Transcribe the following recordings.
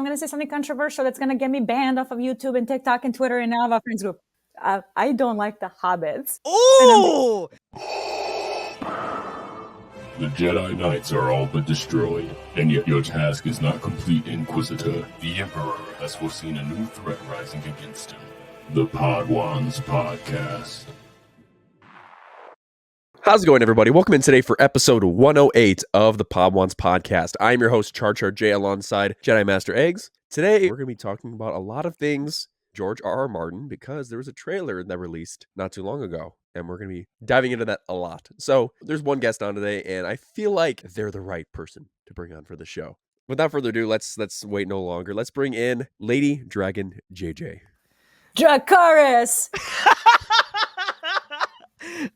I'm going to say something controversial that's going to get me banned off of YouTube and TikTok and Twitter and now of our friends group. I don't like the hobbits. Ooh! The Jedi Knights are all but destroyed, and yet your task is not complete, Inquisitor. The Emperor has foreseen a new threat rising against him. The Podwans Podcast. How's it going, everybody? Welcome in today for episode 108 of the Podwans Podcast. I'm your host, Char J, alongside Jedi Master Eggs. Today, we're going to be talking about a lot of things George R.R. Martin, because there was a trailer that released not too long ago, and we're going to be diving into that a lot. So, there's one guest on today, and I feel like they're the right person to bring on for the show. Without further ado, let's wait no longer. Let's bring in Lady Dragon JJ. Dracarys!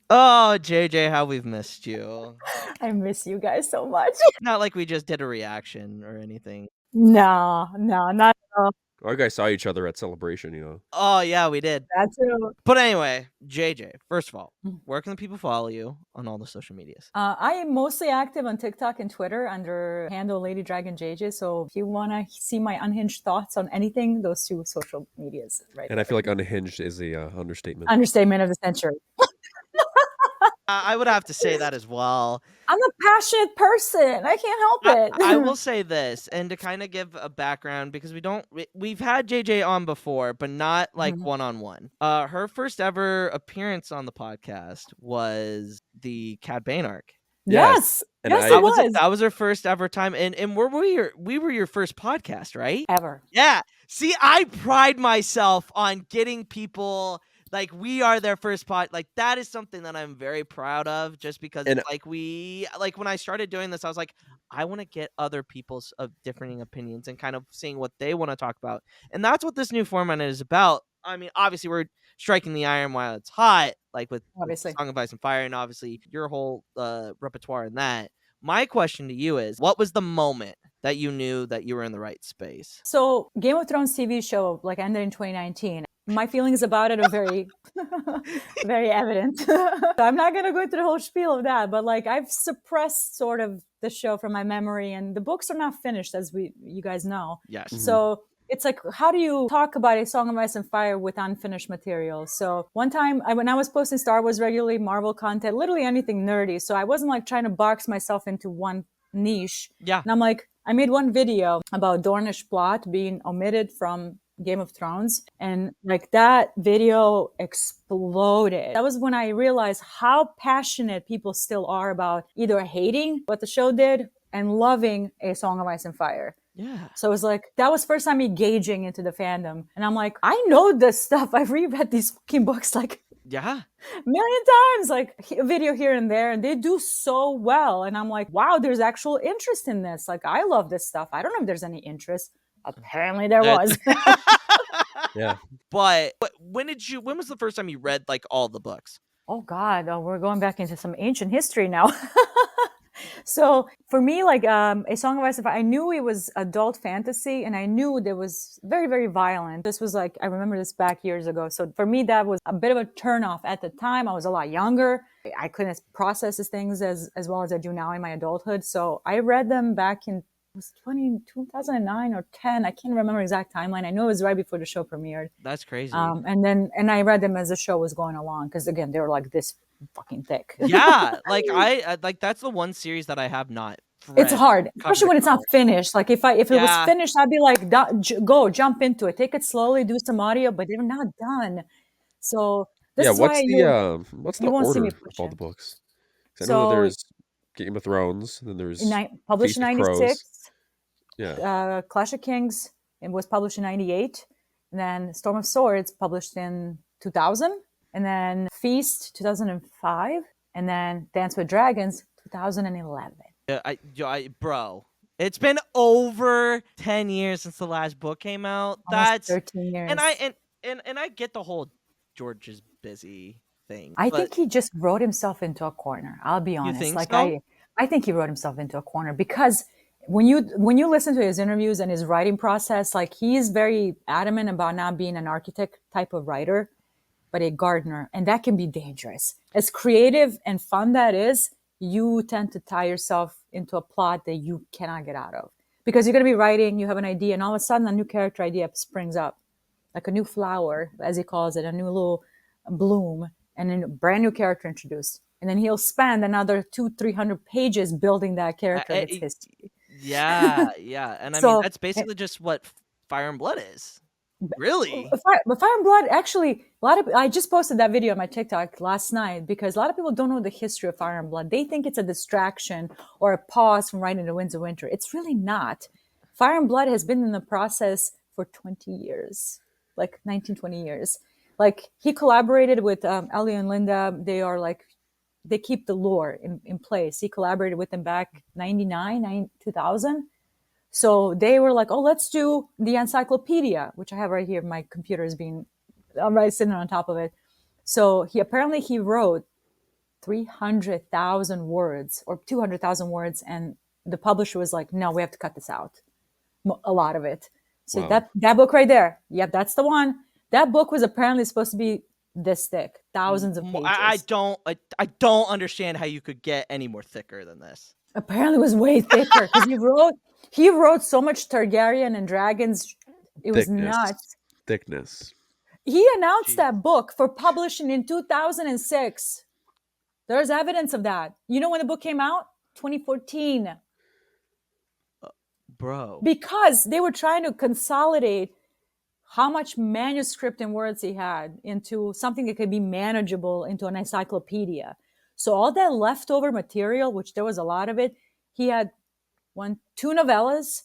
Oh, JJ, how we've missed you. I miss you guys so much. Not like we just did a reaction or anything. No, not at all. Our guys saw each other at Celebration, you know. Oh, yeah, we did. That too. But anyway, JJ, first of all, where can the people follow you on all the social medias? I am mostly active on TikTok and Twitter under handle Lady Dragon JJ. So if you want to see my unhinged thoughts on anything, those two social medias, right? And I feel like unhinged is a understatement. Understatement of the century. I would have to say that as well. I'm a passionate person. I can't help it. I will say this, and to kind of give a background, because we've had JJ on before, but not like one-on-one. Her first ever appearance on the podcast was the Cad Bane arc. Yes. And yes, it was. That was her first ever time. And we were your first podcast, right? Ever. Yeah. See, I pride myself on getting people... Like, we are their first pod. Like, that is something that I'm very proud of, just because, when I started doing this, I was like, I want to get other people's differing opinions and kind of seeing what they want to talk about. And that's what this new format is about. I mean, obviously, we're striking the iron while it's hot, like with Song of Ice and Fire, and obviously your whole repertoire in that. My question to you is, what was the moment that you knew that you were in the right space? So, Game of Thrones TV show, ended in 2019. My feelings about it are very, very evident. I'm not going to go into the whole spiel of that, but I've suppressed sort of the show from my memory, and the books are not finished, as you guys know. Yes. Mm-hmm. So it's like, how do you talk about a Song of Ice and Fire with unfinished material? So one time when I was posting Star Wars regularly, Marvel content, literally anything nerdy. So I wasn't trying to box myself into one niche. Yeah. And I'm I made one video about Dornish plot being omitted from Game of Thrones, and that video exploded. That was when I realized how passionate people still are about either hating what the show did and loving a Song of Ice and Fire. Yeah. So it was that was first time engaging into the fandom, and I'm I know this stuff. I've reread these fucking books yeah, million times, a video here and there, and they do so well. And I'm wow, there's actual interest in this. I love this stuff. I don't know if there's any interest. Apparently there was. Yeah. But when was the first time you read all the books? Oh God, we're going back into some ancient history now. So for me, A Song of Ice and Fire, I knew it was adult fantasy, and I knew there was very, very violent. This was I remember this back years ago. So for me, that was a bit of a turnoff at the time. I was a lot younger. I couldn't process these things as well as I do now in my adulthood. So I read them back in 2009 or 10. I can't remember exact timeline. I know it was right before the show premiered. That's crazy. And I read them as the show was going along, because again, they were this fucking thick. Yeah, I that's the one series that I have not read. It's hard, especially when it's not finished. If it was finished, I'd be go jump into it, take it slowly, do some audio, but they're not done. So this is what's why what's the order of all the books? I know that there's Game of Thrones, then there's published in 96. Yeah. Clash of Kings, it was published in 98. And then Storm of Swords, published in 2000. And then Feast, 2005. And then Dance with Dragons, 2011. Bro, it's been over 10 years since the last book came out. Almost 13 years. And I get the whole George is busy thing. I think he just wrote himself into a corner. I'll be honest. You think so? I think he wrote himself into a corner, because when you listen to his interviews and his writing process, he is very adamant about not being an architect type of writer, but a gardener. And that can be dangerous. As creative and fun that is, you tend to tie yourself into a plot that you cannot get out of. Because you're going to be writing, you have an idea, and all of a sudden a new character idea springs up, like a new flower, as he calls it, a new little bloom, and then a brand new character introduced. And then he'll spend another 200-300 pages building that character and its history. Yeah, yeah. And I mean, that's basically just what Fire and Blood is. Really? But Fire and Blood, actually, I just posted that video on my TikTok last night because a lot of people don't know the history of Fire and Blood. They think it's a distraction or a pause from writing The Winds of Winter. It's really not. Fire and Blood has been in the process for 20 years, like 19, 20 years. Like, he collaborated with Ellie and Linda. They keep the lore in place. He collaborated with them back 2000. So they were like, oh, let's do the encyclopedia, which I have right here. My computer is I'm right sitting on top of it. So he wrote 300,000 words or 200,000 words. And the publisher was like, no, we have to cut this out. A lot of it. So wow. that book right there. Yep, that's the one. That book was apparently supposed to be this thick, thousands of pages. I don't understand how you could get any more thicker than this. Apparently it was way thicker because he wrote so much Targaryen and dragons. It was nuts. Thickness. He announced that book for publishing in 2006. There's evidence of that. You know when the book came out? 2014. Bro. Because they were trying to consolidate how much manuscript and words he had into something that could be manageable into an encyclopedia. So all that leftover material, which there was a lot of it, he had two novellas,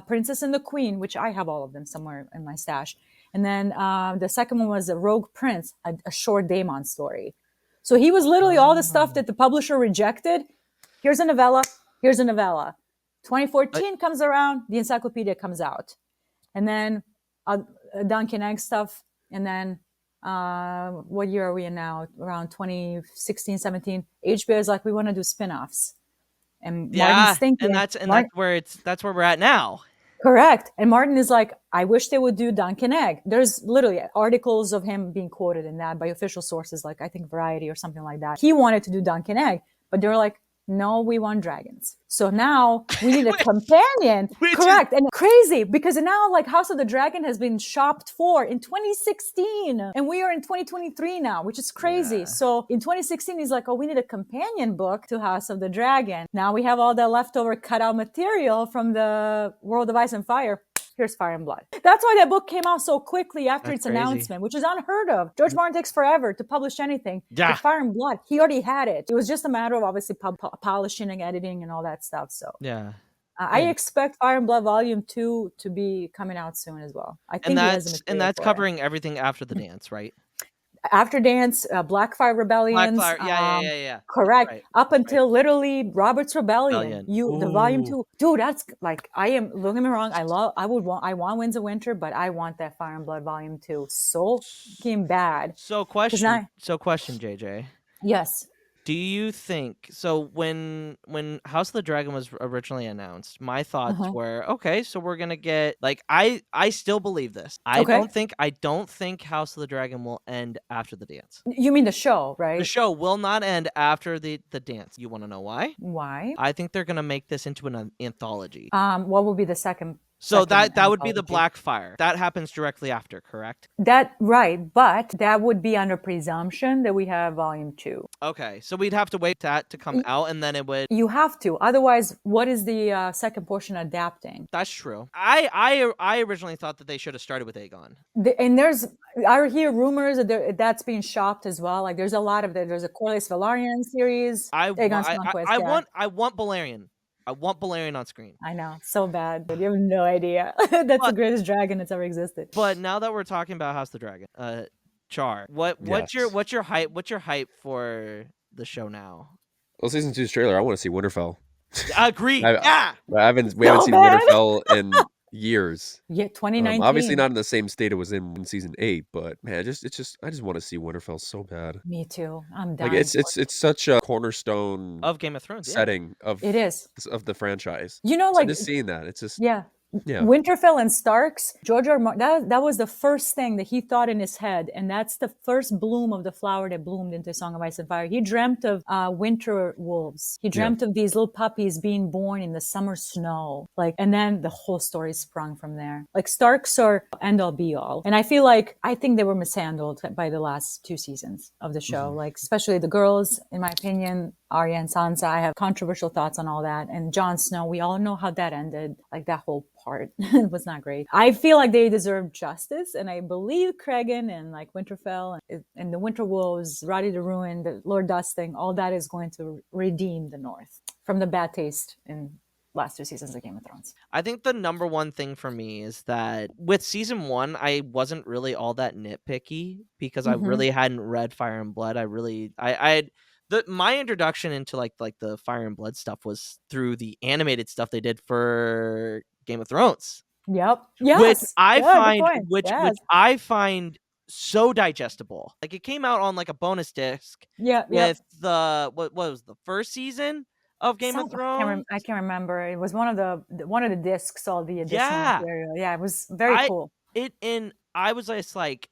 Princess and the Queen, which I have all of them somewhere in my stash. And then the second one was a Rogue Prince, a short Daemon story. So he was literally all the stuff that the publisher rejected. Here's a novella. Here's a novella. 2014 comes around, the encyclopedia comes out. And then Duncan Egg stuff. And then what year are we in now? Around 2016, 17. HBO is like, we want to do spin-offs. And Martin's thinking, that's where we're at now. Correct. And Martin is like, I wish they would do Duncan Egg. There's literally articles of him being quoted in that by official sources, like I think Variety or something like that. He wanted to do Duncan Egg, but they were like, no, we want dragons. So now we need a companion. Correct. And crazy because now like House of the Dragon has been shopped for in 2016 and we are in 2023 now, which is crazy. Yeah. So in 2016, he's like, oh, we need a companion book to House of the Dragon. Now we have all the leftover cutout material from the World of Ice and Fire. Here's Fire and Blood. That's why that book came out so quickly after its announcement, which is unheard of. George Martin takes forever to publish anything. Yeah. With Fire and Blood, he already had it. It was just a matter of obviously polishing and editing and all that stuff. So yeah. I expect Fire and Blood Volume 2 to be coming out soon as well. I think that's covering everything after the dance, right? After Dance, Blackfire Rebellions. Yeah. Correct. Right. Up until literally Robert's Rebellion. The Volume 2. Dude, that's like, don't get me wrong. I want Winds of Winter, but I want that Fire and Blood Volume 2 so fucking bad. So question, JJ. Yes. Do you think so? When House of the Dragon was originally announced, my thoughts were okay. So we're gonna get like I still believe this. I don't think House of the Dragon will end after the dance. You mean the show, right? The show will not end after the dance. You want to know why? Why? I think they're gonna make this into an anthology. What will be the second? So that would be the Blackfire. That happens directly after, correct? Right, but that would be under presumption that we have Volume 2. Okay, so we'd have to wait for that to come out, and then it would. You have to, otherwise, what is the second portion adapting? That's true. I originally thought that they should have started with Aegon. I hear rumors that that's being shopped as well. Like there's a lot of that. There's a Corlys Velaryon series. Aegon's Conquest. I want Balerion. I want Balerion on screen. I know, so bad, but you have no idea. That's the greatest dragon that's ever existed. But now that we're talking about House of the Dragon, Char, what's your hype? What's your hype for the show now? Well, season 2's trailer. I want to see Winterfell. Agreed. We haven't seen Winterfell in years. Yeah, 2019. Obviously not in the same state it was in season 8, but man, I just want to see Winterfell so bad. Me too. I'm dying. Like it's such a cornerstone of Game of Thrones setting of it is of the franchise. You know, like so just seeing that, it's just Yeah. Winterfell and Starks, George R. Martin, that was the first thing that he thought in his head, and that's the first bloom of the flower that bloomed into Song of Ice and Fire. He dreamt of winter wolves. He dreamt of these little puppies being born in the summer snow, and then the whole story sprung from there. Like, Starks are end all be all, and I think they were mishandled by the last 2 seasons of the show. Like, especially the girls, in my opinion, Arya and Sansa. I have controversial thoughts on all that. And Jon Snow, we all know how that ended. Like, that whole part was not great. I feel like they deserve justice, and I believe Cregan and Winterfell and the Winter Wolves, Roddy the Ruin, the Lord Dusting, all that is going to redeem the North from the bad taste in last 2 seasons of Game of Thrones. I think the number one thing for me is that with season 1, I wasn't really all that nitpicky because I really hadn't read Fire and Blood. My introduction into like the Fire and Blood stuff was through the animated stuff they did for Game of Thrones. Yep. Yes. Which I find so digestible. Like, it came out on like a bonus disc. With the what was the first season of Game of Thrones? I can't remember. It was one of the discs, all the additional material. Yeah, it was very cool. I was just like,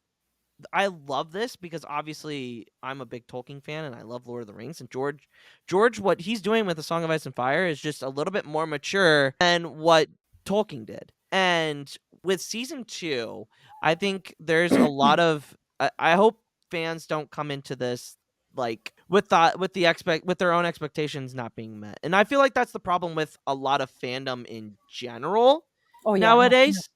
I love this because obviously I'm a big Tolkien fan and I love Lord of the Rings. And George, what he's doing with The Song of Ice and Fire is just a little bit more mature than what Tolkien did. And with season 2, I think there's a lot of. I hope fans don't come into this like with their own expectations not being met. And I feel like that's the problem with a lot of fandom in general nowadays.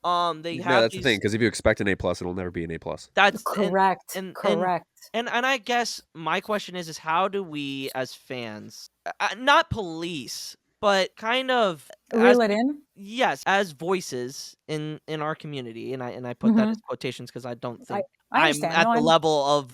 That's the thing, because if you expect an A+, it'll never be an A+. That's correct. Correct. And I guess my question is how do we as fans, not police, but kind of reel it in? Yes, as voices in our community, and I put that as quotations because I don't think I'm at the level of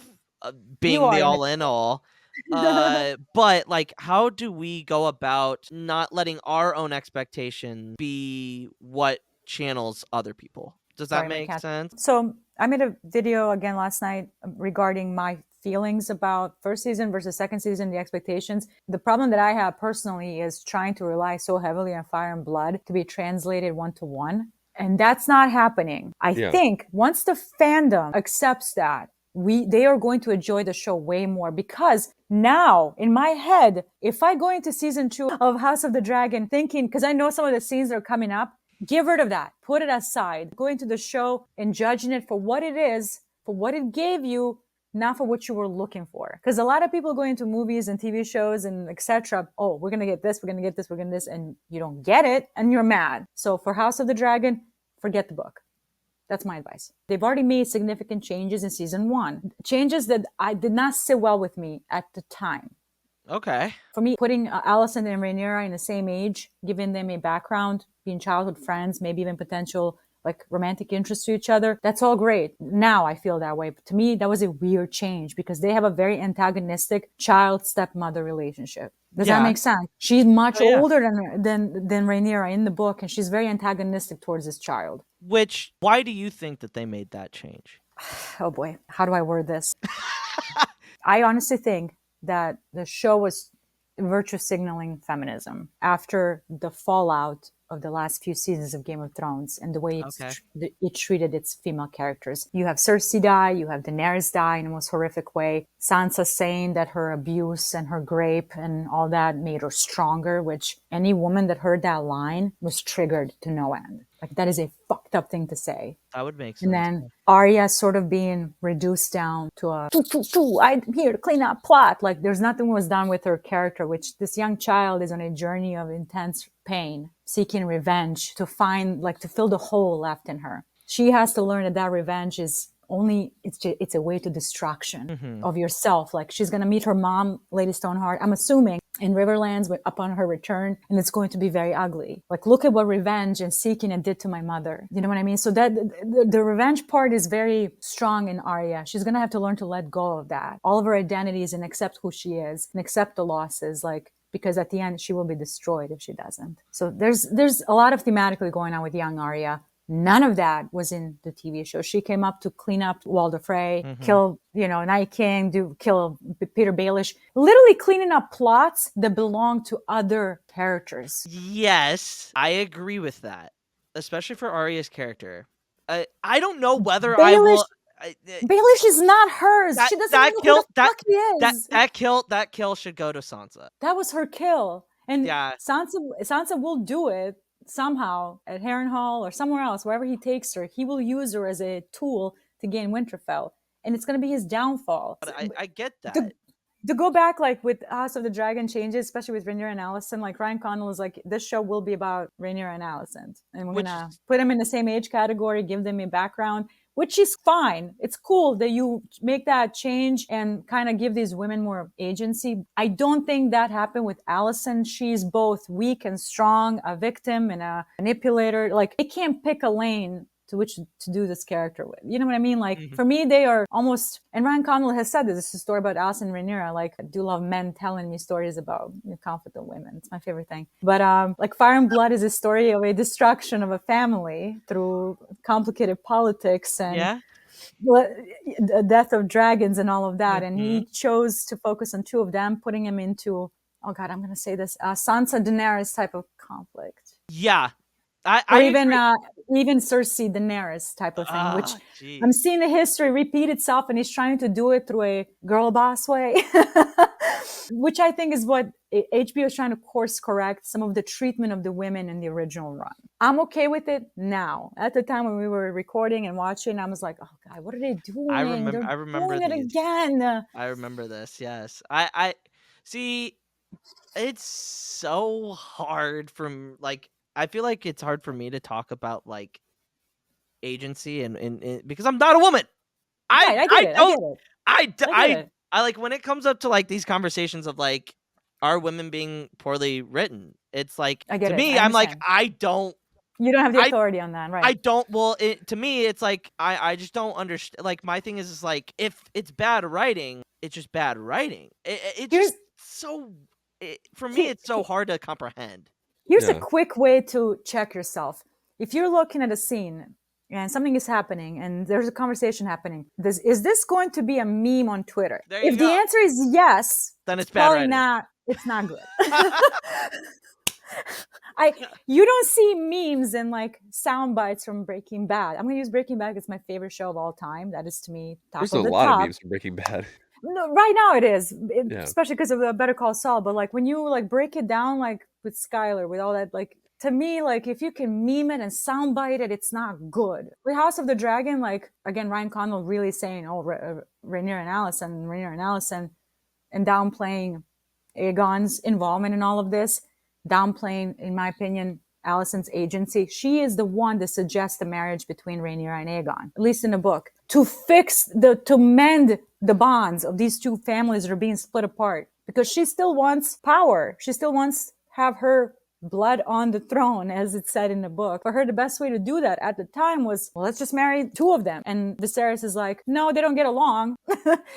being the all in all. But like, how do we go about not letting our own expectation be what channels other people? Does that make sense? So I made a video again last night regarding my feelings about first season versus second season, the expectations. The problem that I have personally is trying to rely so heavily on Fire and Blood to be translated 1-to-1. And that's not happening. I think once the fandom accepts that, they are going to enjoy the show way more, because now in my head, if I go into season 2 of House of the Dragon thinking, because I know some of the scenes that are coming up, get rid of that, put it aside, go into the show and judging it for what it is, for what it gave you, not for what you were looking for. Because a lot of people go into movies and TV shows and etc. Oh, we're going to get this, we're going to get this, we're going to this, and you don't get it and you're mad. So for House of the Dragon, forget the book. That's my advice. They've already made significant changes in season 1. Changes that I did not sit well with me at the time. Okay. For me, putting Alicent and Rhaenyra in the same age, giving them a background, being childhood friends, maybe even potential romantic interest to each other, that's all great. Now I feel that way. But to me, that was a weird change because they have a very antagonistic child-stepmother relationship. Does that make sense? She's much older than Rhaenyra in the book, and she's very antagonistic towards this child. Why do you think that they made that change? Oh boy, how do I word this? I honestly think that the show was virtue signaling feminism after the fallout of the last few seasons of Game of Thrones and the way it treated its female characters. You have Cersei die, you have Daenerys die in the most horrific way. Sansa saying that her abuse and her grape and all that made her stronger, which any woman that heard that line was triggered to no end. That is a fucked up thing to say. That would make sense. And then Arya sort of being reduced down to I'm here to clean up plot. There's nothing was done with her character, which this young child is on a journey of intense pain, seeking revenge to find, to fill the hole left in her. She has to learn that revenge is it's a way to destruction of yourself. She's going to meet her mom, Lady Stoneheart, I'm assuming, in Riverlands upon her return, and it's going to be very ugly. Look at what revenge and seeking it did to my mother. You know what I mean? So that the revenge part is very strong in Arya. She's going to have to learn to let go of that. All of her identities and accept who she is and accept the losses, because at the end she will be destroyed if she doesn't. So there's a lot of thematically going on with young Arya. None of that was in the TV show. She came up to clean up Walder Frey, kill, Night King, kill Peter Baelish, literally cleaning up plots that belong to other characters. Yes, I agree with that. especially for Arya's character. I don't know whether I Baelish will. Baelish is not hers. That She doesn't that even know kill who the fuck he is. that kill should go to Sansa. That was her kill. And Yeah. Sansa will do it somehow at Harrenhal or somewhere else, wherever he takes her. He will use her as a tool to gain Winterfell. And it's going to be his downfall. But I get that. To go back, like with House of the Dragon changes, especially with Rhaenyra and Alicent, like Ryan Condal is like, this show will be about Rhaenyra and Alicent, and we're gonna put them in the same age category, give them a background, which is fine. It's cool that you make that change and kind of give these women more agency. I don't think that happened with Alicent. She's both weak and strong, a victim and a manipulator. Like, they can't pick a lane to which to do this character with. You know what I mean? Like, for me, they are almost, and Ryan Condal has said this is a story about Alicent and Rhaenyra. Like, I do love men telling me stories about conflict of women. It's my favorite thing. But like Fire and Blood is a story of a destruction of a family through complicated politics and the death of dragons and all of that. And he chose to focus on two of them, putting him into, oh God, I'm going to say this, Sansa Daenerys type of conflict. Yeah. Or even Cersei Daenerys type of thing, which I'm seeing the history repeat itself, and he's trying to do it through a girl boss way, which I think is what HBO is trying to course correct some of the treatment of the women in the original run. I'm okay with it now. At the time when we were recording and watching, I was like, oh God, what are they doing? I remember doing it again. I remember this. Yes. I see. It's so hard from like. I feel like it's hard for me to talk about like agency and because I'm not a woman. I like when it comes up to like these conversations of like, are women being poorly written? It's like, to me, I'm like, I don't. You don't have the authority on that, right? I don't. Well, to me, it's like I just don't understand. Like, my thing is like, if it's bad writing, it's just bad writing. It's just so. For me, it's so hard to comprehend. Here's a quick way to check yourself. If you're looking at a scene and something is happening and there's a conversation happening, is this going to be a meme on Twitter? If the answer is yes, then it's bad writing. It's not good. You don't see memes and like sound bites from Breaking Bad. I'm going to use Breaking Bad. It's my favorite show of all time. That is, to me, top of the top. There's a lot of memes from Breaking Bad. No, right now it is, especially because of Better Call Saul. But like when you like break it down, like with Skylar, with all that, like to me, like if you can meme it and soundbite it, it's not good. With House of the Dragon, like again, Ryan Condal really saying, "Oh, Rhaenyra and Alicent," and downplaying Aegon's involvement in all of this, downplaying, in my opinion, Alicent's agency. She is the one that suggests the marriage between Rhaenyra and Aegon, at least in the book, to mend the bonds of these two families that are being split apart, because she still wants power. She still wants have her blood on the throne, as it's said in the book. For her, the best way to do that at the time was, well, let's just marry two of them. And Viserys is like, no, they don't get along.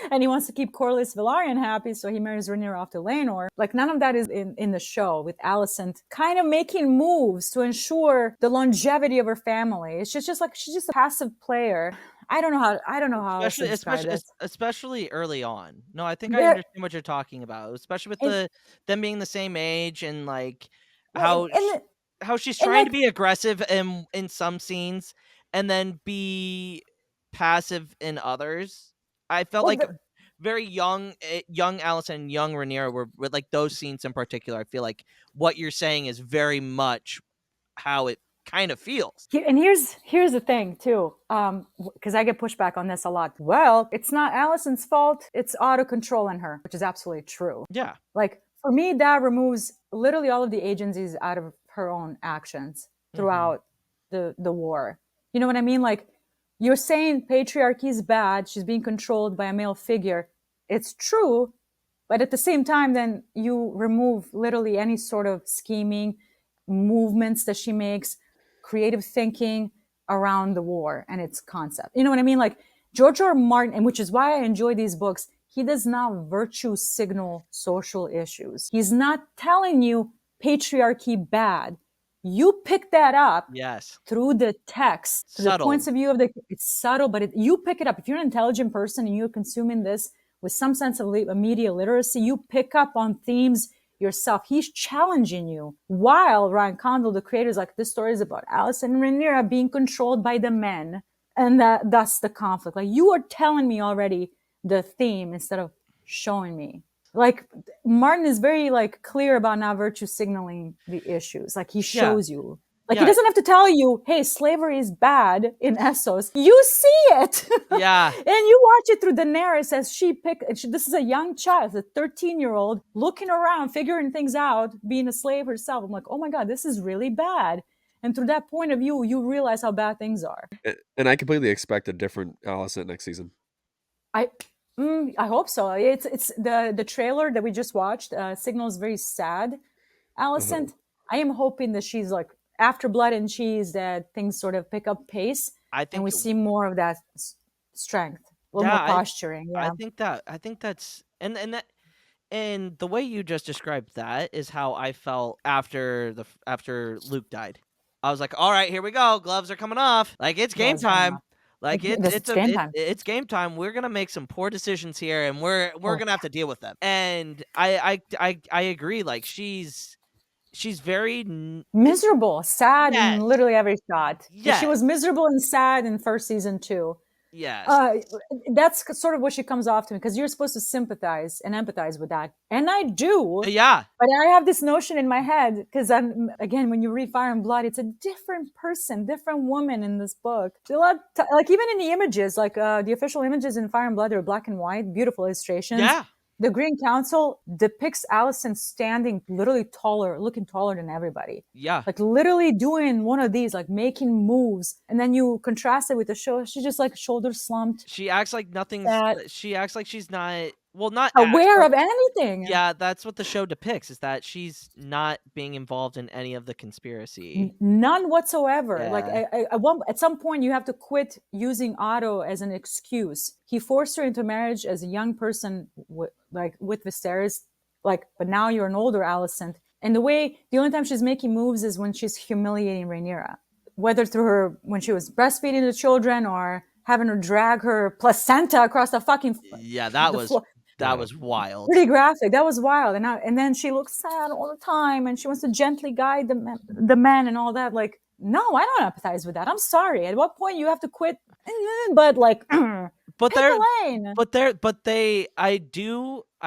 And he wants to keep Corlys Velaryon happy, so he marries Rhaenyra off to Laenor. Like, none of that is in the show, with Alicent kind of making moves to ensure the longevity of her family. It's just like, she's just a passive player. I don't know how especially early on. No, I think I understand what you're talking about, especially with them being the same age and like how she's trying to be aggressive in some scenes and then be passive in others. I felt like very young Alicent and young Rhaenyra were with like those scenes in particular. I feel like what you're saying is very much how it kind of feels. And here's the thing too, because I get pushback on this a lot. Well, it's not Alicent's fault, it's auto control in her, which is absolutely true. Yeah. Like, for me, that removes literally all of the agencies out of her own actions throughout the war. You know what I mean? Like, you're saying patriarchy is bad, she's being controlled by a male figure. It's true, but at the same time, then you remove literally any sort of scheming, movements that she makes, creative thinking around the war and its concept. You know what I mean? Like, George R. R. Martin, and which is why I enjoy these books, he does not virtue signal social issues. He's not telling you patriarchy bad. You pick that up through the text, through the points of view of it's subtle, but you pick it up. If you're an intelligent person and you're consuming this with some sense of media literacy, you pick up on themes yourself. He's challenging you. While Ryan Condal, the creator, is like, this story is about Alicent and Rhaenyra being controlled by the men. And that's the conflict. Like, you are telling me already the theme instead of showing me. Like, Martin is very like clear about not virtue signaling the issues. Like, he shows you. Like, he doesn't have to tell you, hey, slavery is bad in Essos. You see it. Yeah. And you watch it through Daenerys as this is a young child, a 13-year-old, looking around, figuring things out, being a slave herself. I'm like, oh my God, this is really bad. And through that point of view, you realize how bad things are. And I completely expect a different Alicent next season. I hope so. It's the trailer that we just watched signals very sad Alicent. I am hoping that she's like, after Blood and Cheese, that things sort of pick up pace, and we see more of that strength, a little more posturing. Yeah. I think that's and the way you just described that is how I felt after Luke died. I was like, all right, here we go. Gloves are coming off. Like, it's game time. Like, it's game time. We're gonna make some poor decisions here, and we're gonna have to deal with them. And I agree. Like, she's very miserable, sad in literally every shot. Yeah, she was miserable and sad in first season too. Yes. That's sort of what she comes off to me, because you're supposed to sympathize and empathize with that. And I do. Yeah. But I have this notion in my head, because again, when you read Fire and Blood, it's a different person, different woman in this book. Like, even in the images, like the official images in Fire and Blood are black and white, beautiful illustrations. Yeah. The Green Council depicts Alicent standing literally looking taller than everybody. Yeah. Like, literally doing one of these, like making moves. And then you contrast it with the show. She's just like shoulders slumped. She acts like she acts like she's not aware of anything. Yeah, that's what the show depicts, is that she's not being involved in any of the conspiracy. None whatsoever. Yeah. Like, at some point you have to quit using Otto as an excuse. He forced her into marriage as a young person with Viserys, like, but now you're an older Alicent. And the only time she's making moves is when she's humiliating Rhaenyra, whether through when she was breastfeeding the children or having her drag her placenta across the fucking that was wild. Pretty graphic. That was wild. And then she looks sad all the time, and she wants to gently guide the man and all that. Like, no, I don't empathize with that. I'm sorry. At what point you have to quit? But like, I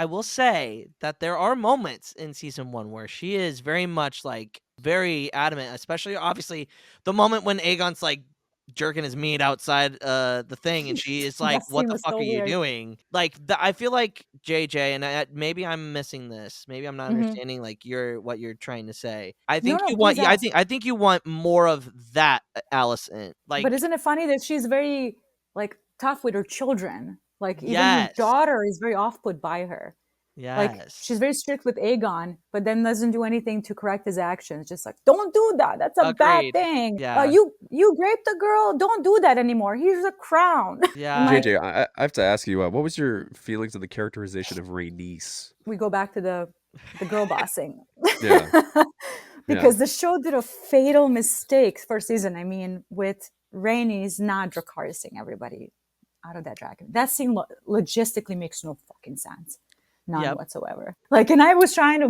will say that there are moments in season 1 where she is very much like very adamant, especially obviously the moment when Aegon's like jerking his meat outside the thing, and she is like, what the fuck are you doing? Like, I feel like JJ, and maybe I'm missing this, maybe I'm not understanding like what you're trying to say. I think I think you want more of that, Alicent. Like, but isn't it funny that she's very like tough with her children? Like, even her daughter is very off-put by her. Yeah, like, she's very strict with Aegon, but then doesn't do anything to correct his actions. Just like, don't do that. That's a bad thing. Yeah. You raped a girl. Don't do that anymore. Here's a crown. Yeah. JJ, I have to ask you, what was your feelings of the characterization of Rhaenys? We go back to the girl bossing. Yeah. Because the show did a fatal mistake first season. I mean, with Rhaenys not Dracarysing everybody out of that dragon. That scene logistically makes no fucking sense. None whatsoever. Like, and I was trying to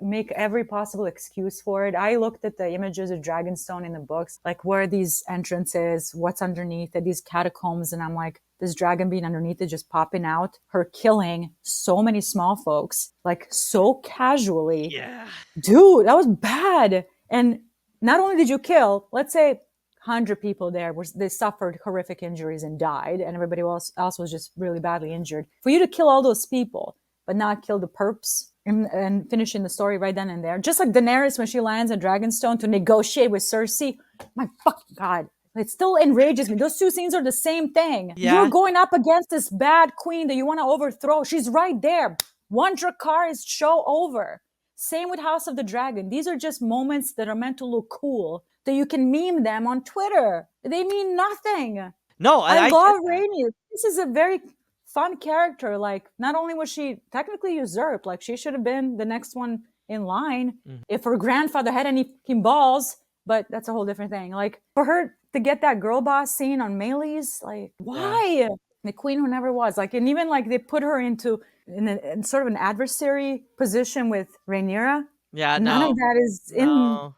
make every possible excuse for it. I looked at the images of Dragonstone in the books, like, where are these entrances, what's underneath it, these catacombs, and I'm like, this dragon being underneath it, just popping out, her killing so many small folks, like, so casually. Yeah. Dude, that was bad. And not only did you kill, let's say, 100 people there, they suffered horrific injuries and died, and everybody else was just really badly injured. For you to kill all those people, but not kill the perps and finishing the story right then and there. Just like Daenerys when she lands at Dragonstone to negotiate with Cersei. My fucking God. It still enrages me. Those two scenes are the same thing. Yeah. You're going up against this bad queen that you want to overthrow. She's right there. One Dracarys show over. Same with House of the Dragon. These are just moments that are meant to look cool, that you can meme them on Twitter. They mean nothing. No, I love Rhaenys. This is a very fun character. Like, not only was she technically usurped, like, she should have been the next one in line if her grandfather had any fucking balls, but that's a whole different thing. Like, for her to get that girl boss scene on Melee's, like, why? The queen who never was. Like, and even like they put her into in sort of an adversary position with Rhaenyra. Yeah, None of no. that is in. No.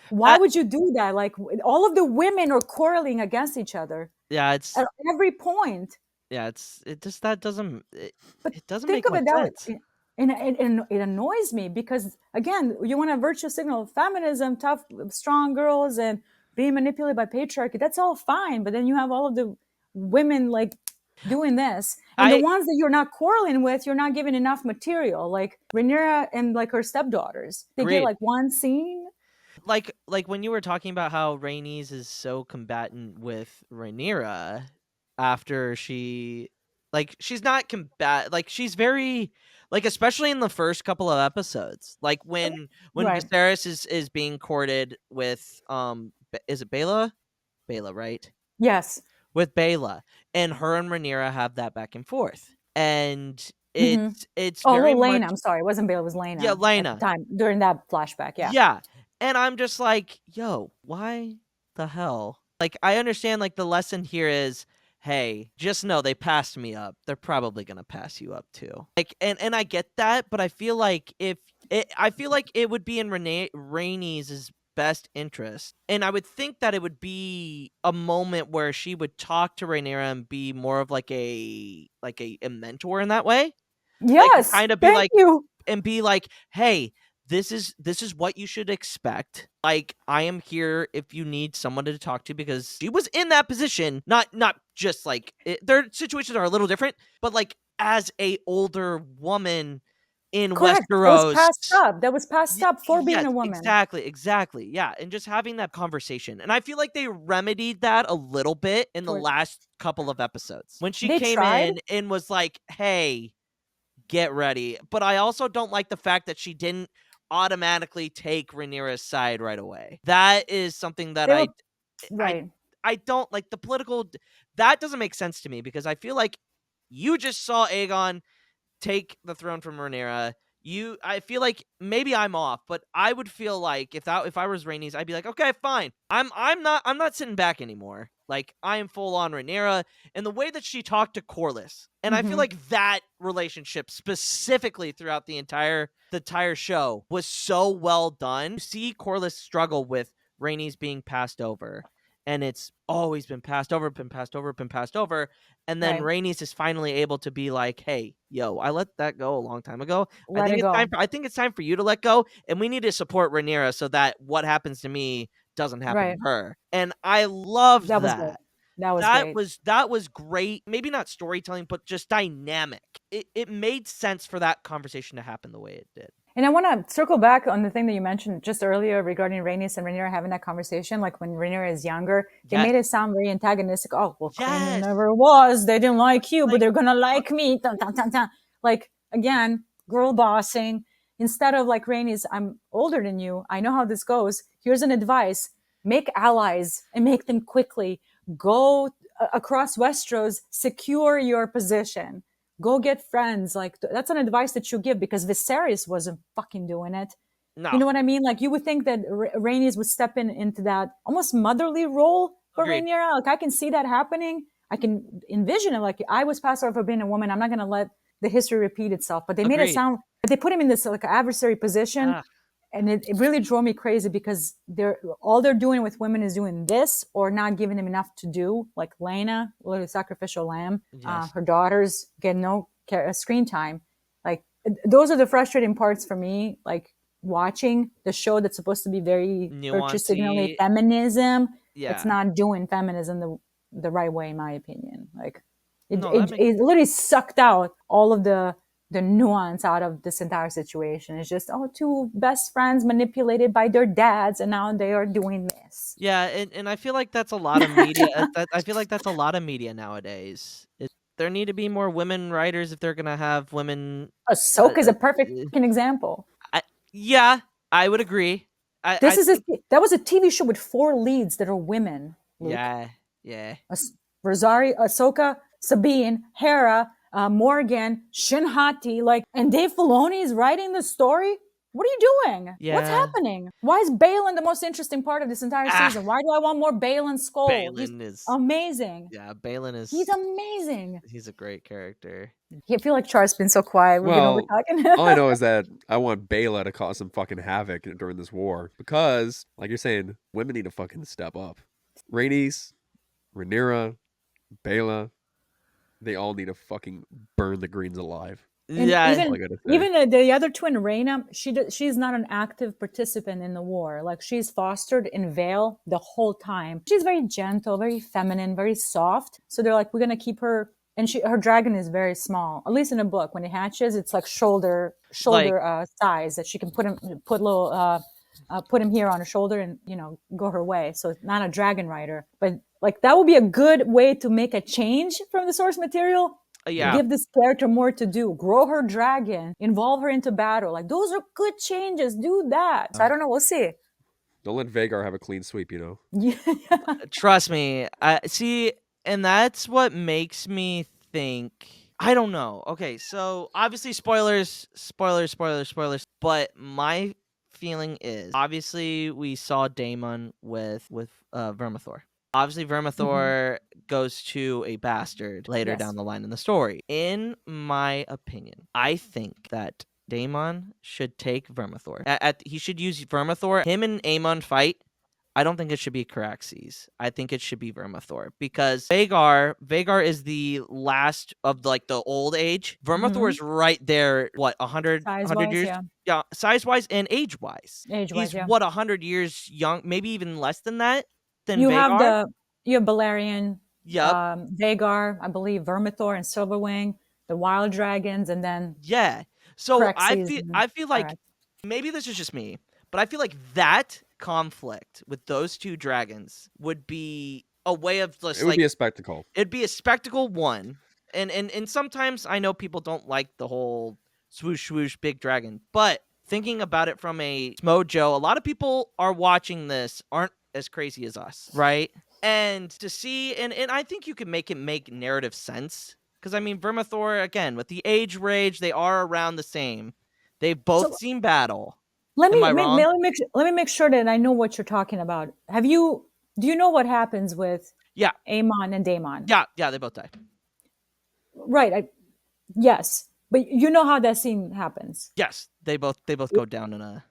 Why would you do that? Like all of the women are quarreling against each other Yeah, at every point. yeah, it just that doesn't But it doesn't think make of much it that way. sense. And it annoys me because, again, you want to virtue signal feminism, tough, strong girls, and being manipulated by patriarchy. That's all fine. But then you have all of the women like doing this. And the ones that you're not quarreling with, you're not giving enough material. Like Rhaenyra and like her stepdaughters. They get like one scene. Like when you were talking about how Rhaenys is so combatant with Rhaenyra after she's not like she's very like, especially in the first couple of episodes, like when Right. Viserys is being courted with is it Baela, right? Yes. With Baela, and her and Rhaenyra have that back and forth, and Mm-hmm. it's Oh, very Laenor. much I'm sorry. It wasn't Baela. It was yeah, Laenor at the Laena. time during that flashback. Yeah. Yeah. And I'm just like, yo, why the hell? Like, I understand, like, the lesson here is, hey, just know they passed me up. They're probably gonna pass you up too. Like, and I get that, but I feel like I feel like it would be in Rhaenys' best interest, and I would think that it would be a moment where she would talk to Rhaenyra and be more of like a mentor in that way. Like, Yes. kind of be Thank like, you. and be like, hey, this is what you should expect. Like, I am here if you need someone to talk to, because she was in that position, not just like their situations are a little different, but like as a older woman in Correct. Westeros. That was passed up for being Yes, a woman. exactly. Yeah, and just having that conversation. And I feel like they remedied that a little bit in the last couple of episodes when she came in and was like, hey, get ready. But I also don't like the fact that she didn't automatically take Rhaenyra's side right away. That is something that I don't like. The political, that doesn't make sense to me, because I feel like you just saw Aegon take the throne from Rhaenyra. I feel like maybe I'm off, but I would feel like if I was Rhaenys, I'd be like, okay, fine. I'm not sitting back anymore. Like, I am full on Rhaenyra, and the way that she talked to Corlys, and I feel like that relationship specifically throughout the entire show was so well done. You see Corlys struggle with Rhaenys being passed over, and it's always been passed over, and then Rhaenys is finally able to be like, hey, yo, I let that go a long time ago. I think it's time for you to let go, and we need to support Rhaenyra so that what happens to me doesn't happen to her. And I loved that. That was great. Maybe not storytelling, but just dynamic. It made sense for that conversation to happen the way it did. And I want to circle back on the thing that you mentioned just earlier regarding Rhaenys and Rhaenyra having that conversation. Like when Rhaenyra is younger, they made it sound very antagonistic. Oh, well, Queen never was. They didn't like you, but they're going to like me. Dun, dun, dun, dun. Like, again, girl bossing. Instead of like, Rhaenys, I'm older than you. I know how this goes. Here's an advice. Make allies and make them quickly. Go across Westeros, secure your position. Go get friends. Like, that's an advice that you give, because Viserys wasn't fucking doing it. No. You know what I mean? Like, you would think that Rhaenys would step into that almost motherly role for Rhaenyra. Like, I can see that happening. I can envision it. Like, I was passed over for being a woman. I'm not going to let the history repeat itself. But they made it sound, they put him in this like adversary position. And it really drove me crazy, because all they're doing with women is doing this or not giving them enough to do. Like Laena, literally sacrificial lamb. Her daughters get no screen time. Like, those are the frustrating parts for me. Like, watching the show that's supposed to be very virtue signaling feminism. It's not doing feminism the right way, in my opinion. Like, it literally sucked out all of the nuance out of this entire situation. It's just, two best friends manipulated by their dads, and now they are doing this. Yeah, and I feel like that's a lot of media. I feel like that's a lot of media nowadays. There need to be more women writers if they're gonna have women. Ahsoka is a perfect example. I would agree. That was a TV show with 4 leads that are women. Luke. Yeah. Rosario, Ahsoka, Sabine, Hera, Morgan, Shin Hati, and Dave Filoni is writing the story. What are you doing? Yeah. What's happening? Why is Balin the most interesting part of this entire season? Why do I want more Balin Skull? Balin is amazing. Yeah, Balin is. He's amazing. He's a great character. I feel like Char's been so quiet. We've been over talking. All I know is that I want Bela to cause some fucking havoc during this war because, like you're saying, women need to fucking step up. Rhaenys, Rhaenyra, Bela, they all need to fucking burn the Greens alive. And Yeah, even the other twin, Rhaena, she's not an active participant in the war. Like, she's fostered in Vale the whole time. She's very gentle, very feminine, very soft. So they're like, we're gonna keep her. And her dragon is very small. At least in a book, when it hatches, it's like shoulder size that she can put him here on her shoulder and go her way. So it's not a dragon rider, but like that would be a good way to make a change from the source material. Yeah. Give this character more to do. Grow her dragon. Involve her into battle. Like, those are good changes. Do that. So I don't know. We'll see. Don't let Vhagar have a clean sweep, Yeah. Trust me. See, and that's what makes me think. I don't know. Okay, so obviously spoilers. But my feeling is, obviously we saw Daemon with Vermithor. Obviously, Vermithor goes to a bastard later down the line in the story. In my opinion, I think that Daemon should take Vermithor. He should use Vermithor. Him and Aemon fight. I don't think it should be Caraxes. I think it should be Vermithor because Vhagar is the last of like the old age. Vermithor is right there. What, 100 years? Yeah, size-wise and age-wise. He's 100 years young, maybe even less than that. You Vhagar? have Balerion, Vhagar, I believe Vermithor and Silverwing, the Wild Dragons, and then So Caraxes I feel like maybe this is just me, but I feel like that conflict with those two dragons would be a way of just it would be a spectacle. It'd be a spectacle, one, and sometimes I know people don't like the whole swoosh swoosh big dragon, but thinking about it from a Mojo, a lot of people are watching this aren't as crazy as us, right? And to see, and I think you can make it make narrative sense. Because, I mean, Vermithor, again, with the age rage, they are around the same. They've both seen battle. Let me make sure that I know what you're talking about. Do you know what happens with Aemon and Daemon? Yeah, they both die. Right. Yes. But you know how that scene happens. Yes. They both go down in a...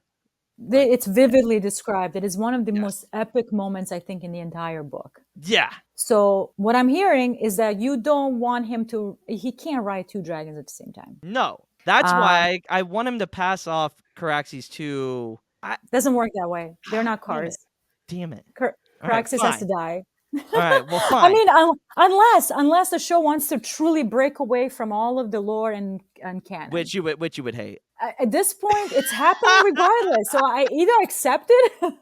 It's vividly described. It is one of the most epic moments, I think, in the entire book. Yeah. So what I'm hearing is that you don't want him to... He can't ride two dragons at the same time. No. That's why I want him to pass off Caraxes to... Doesn't work that way. They're not cars. Damn it. Caraxes has to die. All right, well, fine. I mean, unless the show wants to truly break away from all of the lore and canon, which you would hate. At this point, it's happening regardless. So I either accept it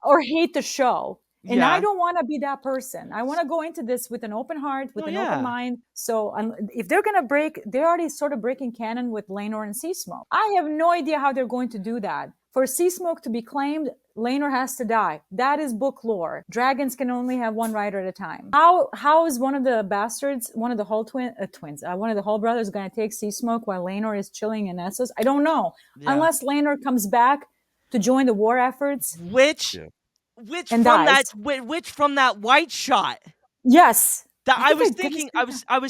or hate the show. And I don't want to be that person. I want to go into this with an open heart, with an open mind. So if they're going to they're already sort of breaking canon with Laenor and Seasmoke. I have no idea how they're going to do that. For Seasmoke to be claimed, Laenor has to die. That is book lore. Dragons can only have one rider at a time. How is one of the bastards, one of the Hull one of the Hull brothers going to take Seasmoke while Laenor is chilling in Essos? I don't know. Yeah. Unless Laenor comes back to join the war efforts. Which from that white shot. Yes. I was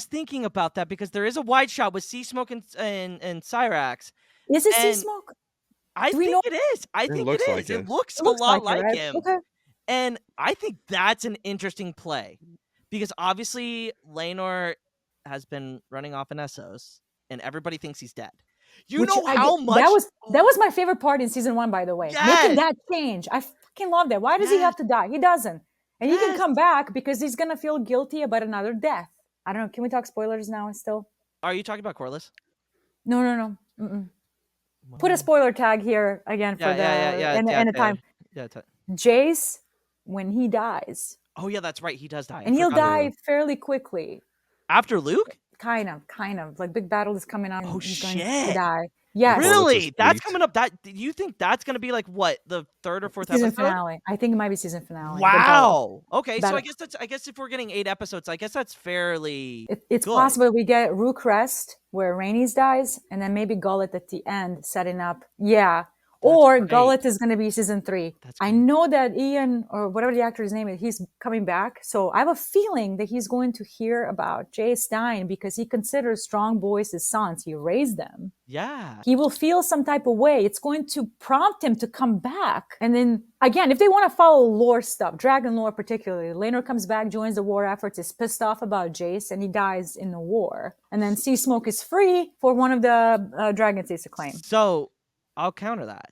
thinking about that because there is a wide shot with Seasmoke and Syrax. Is it Seasmoke? I think it is. I think it is. Like it looks a lot like him. Okay. And I think that's an interesting play because obviously Laenor has been running off in Essos and everybody thinks he's dead. How much that was my favorite part in season 1, by the way. Yes. Making that change. I fucking love that. Why does he have to die? He doesn't. And he can come back because he's going to feel guilty about another death. I don't know. Can we talk spoilers now still? Are you talking about Corlys? No. Put a spoiler tag here again for the time. Jace, when he dies. Oh yeah, that's right. He does die. And he'll die fairly quickly. After Luke? Kind of. Like big battle is coming on. Oh, he's going to die. Yes. Really? That's coming up. That you think that's going to be like what, the third or fourth season episode? finale. I think it might be season finale. Wow. Okay, so But I guess if we're getting 8 episodes, I guess that's fairly it's good. possible we get Rook Rest where Rhaenys dies, and then maybe Gullet at the end setting up. Yeah. Or great. Gullet is going to be season 3. I great. know that Ian, or whatever the actor's name is, he's coming back. So I have a feeling that he's going to hear about Jace dying because he considers Strong Boys his sons. He raised them. Yeah. He will feel some type of way. It's going to prompt him to come back. And then, again, if they want to follow lore stuff, dragon lore particularly, Laenor comes back, joins the war efforts, is pissed off about Jace, and he dies in the war. And then Sea Smoke is free for one of the dragons he's to claim. So I'll counter that.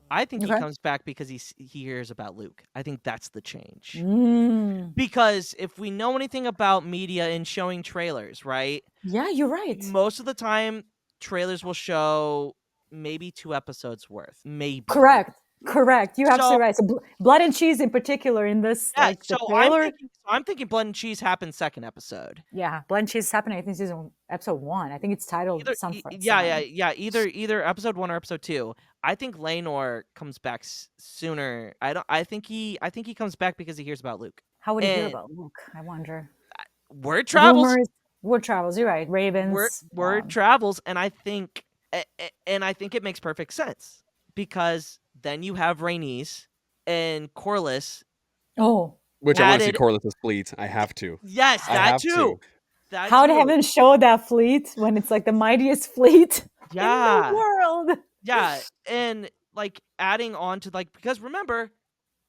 I think Okay. he comes back because he hears about Luke. I think that's the change. Mm. Because if we know anything about media and showing trailers, right? Yeah, you're right. Most of the time, trailers will show maybe 2 episodes worth. Maybe. Correct. You're absolutely right. So Blood and Cheese in particular in this, Yeah, like the so trailer. I'm thinking Blood and Cheese happens second episode. Yeah, Blood and Cheese is happening. I think episode 1. I think it's titled something. Yeah. Either episode 1 or episode 2. I think Laenor comes back sooner. I think he comes back because he hears about Luke. How would he hear about Luke? I wonder. Word travels. Word travels. You're right. Ravens. Word travels, and I think it makes perfect sense because then you have Rhaenys and Corlys. Oh, which I want to see Corlys' fleet. I have to. Yes, that too. How they haven't showed that fleet when it's like the mightiest fleet in the world. Yeah, and like adding on to because remember,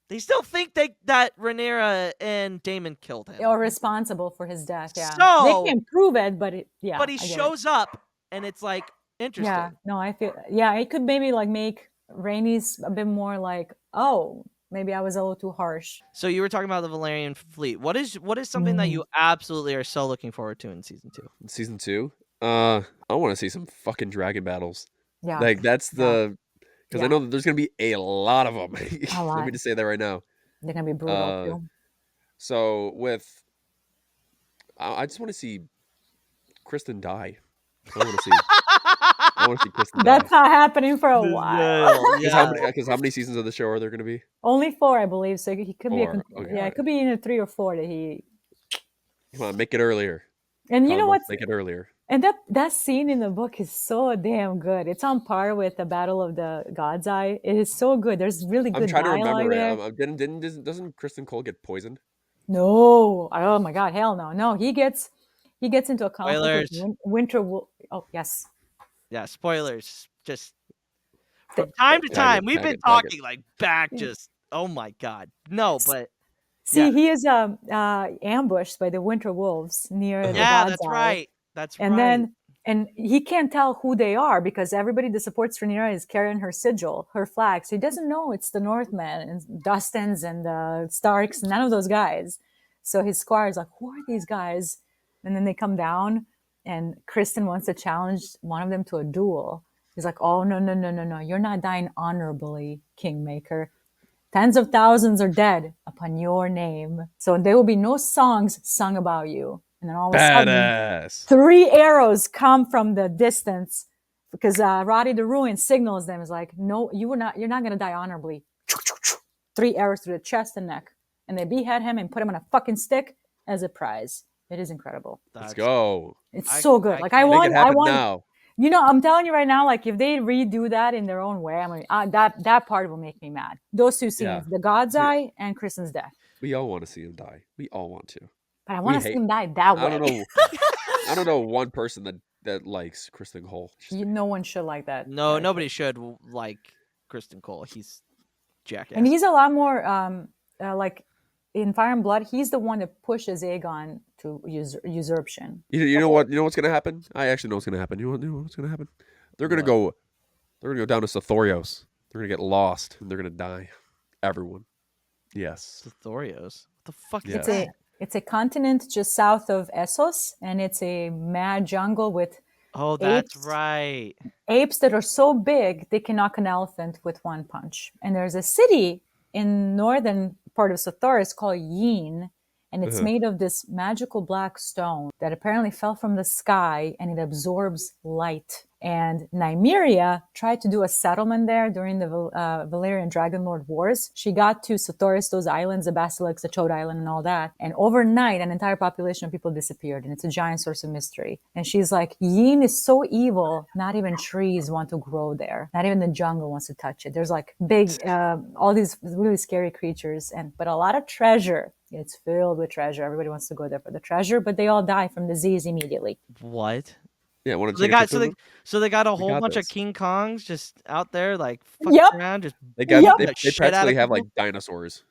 they still think that Rhaenyra and Daemon killed him. Or responsible for his death, yeah. So, they can't prove it, but But he shows up, and it's like interesting. Yeah, no, I feel it could maybe like make Rhaenys a bit more like, oh, maybe I was a little too harsh. So you were talking about the Valyrian fleet. What is something that you absolutely are so looking forward to in season 2? In season 2, I want to see some fucking dragon battles. Yeah, like that's the because I know that there's gonna be a lot of them. Let me just say that right now. They're gonna be brutal too. So I just want to see Criston die. I want to see. I want to see Criston die. That's not happening for a while. Because how many seasons of the show are there going to be? Only 4, I believe. So he could 4. be. It could be in a 3 or 4 that he. Come on, make it earlier. And you know what? Make it earlier. And that scene in the book is so damn good. It's on par with the Battle of the God's Eye. It is so good. There's really good dialogue there. I'm trying to remember it. Doesn't Criston Cole get poisoned? No. Oh my God. Hell no. No, he gets into a conflict with Winter Wolf. Oh, yes. Yeah, spoilers. Just from time to time, we've been talking just, oh my God. No, but. See, he is ambushed by the Winter Wolves near the God's Eye. That's right. And he can't tell who they are because everybody that supports Rhaenyra is carrying her sigil, her flag. So he doesn't know it's the Northmen and Dustins and the Starks, none of those guys. So his squire's like, who are these guys? And then they come down and Criston wants to challenge one of them to a duel. He's like, oh, no. You're not dying honorably, Kingmaker. Tens of thousands are dead upon your name. So there will be no songs sung about you. And then all of a sudden, 3 arrows come from the distance because Roddy the Ruin signals them. Is like, no, you're not going to die honorably. 3 arrows through the chest and neck. And they behead him and put him on a fucking stick as a prize. It is incredible. Let's go. It's so good. I want now. You know, I'm telling you right now, like if they redo that in their own way, I mean, that part will make me mad. Those 2 scenes, the God's Eye and Criston's death. We all want to see him die. We all want to. But I want to see him die that way. I don't know one person that likes Criston Cole. No one should like that. No, nobody should like Criston Cole. He's jackass. And he's a lot more like in Fire and Blood. He's the one that pushes Aegon to usurpation. You know what? You know what's gonna happen? I actually know what's gonna happen. You know what's gonna happen? They're gonna go down to Sothorios. They're gonna get lost and they're gonna die. Everyone. Yes. Sothorios. What the fuck is that? It's a continent just south of Essos, and it's a mad jungle with that's right. Apes that are so big they can knock an elephant with one punch. And there's a city in northern part of Sothorios called Yin, and it's made of this magical black stone that apparently fell from the sky, and it absorbs light. And Nymeria tried to do a settlement there during the Valyrian Dragonlord Wars. She got to Sotoris, those islands, the Basilisk, the Chode Island, and all that. And overnight, an entire population of people disappeared. And it's a giant source of mystery. And she's like, Yin is so evil, not even trees want to grow there. Not even the jungle wants to touch it. There's like big, all these really scary creatures, but a lot of treasure. It's filled with treasure. Everybody wants to go there for the treasure, but they all die from disease immediately. What? Yeah, want to They take a got picture of them? so they got a whole got bunch this. of King Kongs just out there like fucking Yep. around, just They got Yep. they shit out practically of have like people? dinosaurs.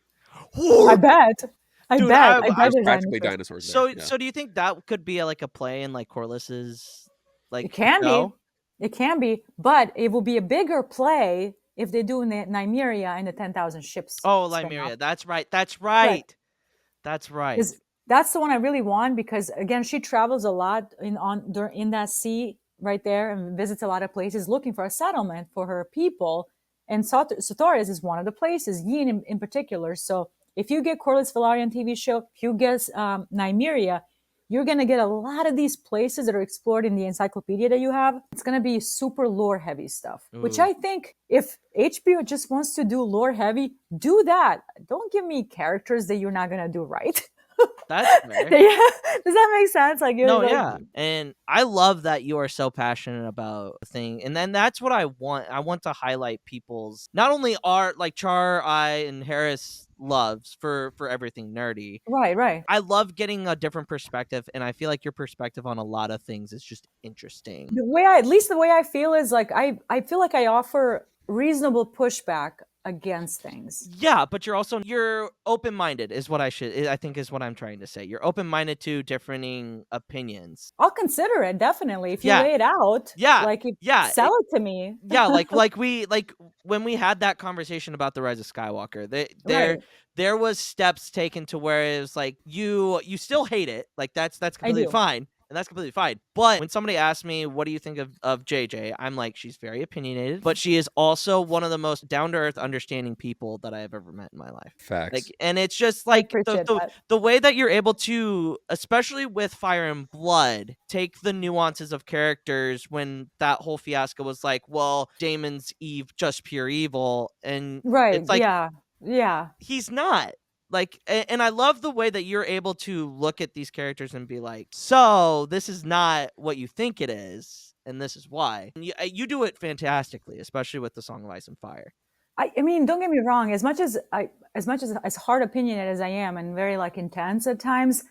I bet. I Dude, bet. I- I bet There's there's practically dinosaurs. dinosaurs So there. Yeah. so do you think that could be like a play in like Corliss's like It can show? be. It can be. But it will be a bigger play if they do Nymeria and the 10,000 ships. Oh, spin-off. Lymeria. That's right. That's right. That's right. That's the one I really want because again, she travels a lot in that sea right there and visits a lot of places looking for a settlement for her people. And Sotoris is one of the places, Yin in particular. So if you get Corlys Velaryon TV show, if you get Nymeria, you're going to get a lot of these places that are explored in the encyclopedia that you have. It's going to be super lore heavy stuff, which Ooh. I think if HBO just wants to do lore heavy, do that. Don't give me characters that you're not going to do right. That's fair. Does that make sense? Like, No, yeah. And I love that you are so passionate about a thing. And then that's what I want. I want to highlight people's not only art like Char, and Hereth loves for everything nerdy. Right. I love getting a different perspective, and I feel like your perspective on a lot of things is just interesting. The way I feel is like I feel like I offer reasonable pushback against things. Yeah, but you're open-minded is what I think is what I'm trying to say. You're open-minded to differing opinions. I'll consider it definitely if you Yeah. lay it out. Yeah, like yeah, sell it to me. Yeah, like when we had that conversation about the Rise of Skywalker, there was steps taken to where it was like you still hate it, like that's completely do. fine. And that's completely fine. But when somebody asks me, what do you think of JJ? I'm like, she's very opinionated, but she is also one of the most down-to-earth, understanding people that I have ever met in my life. Facts. Like, and it's just like appreciate that. the way that you're able to, especially with Fire and Blood, take the nuances of characters when that whole fiasco was like, well, Daemon's just pure evil. And Right. it's like, yeah. he's not. Like, and I love the way that you're able to look at these characters and be like, so this is not what you think it is, and this is why. And you do it fantastically, especially with the Song of Ice and Fire. I mean, don't get me wrong. As hard opinionated as I am, and very like intense at times,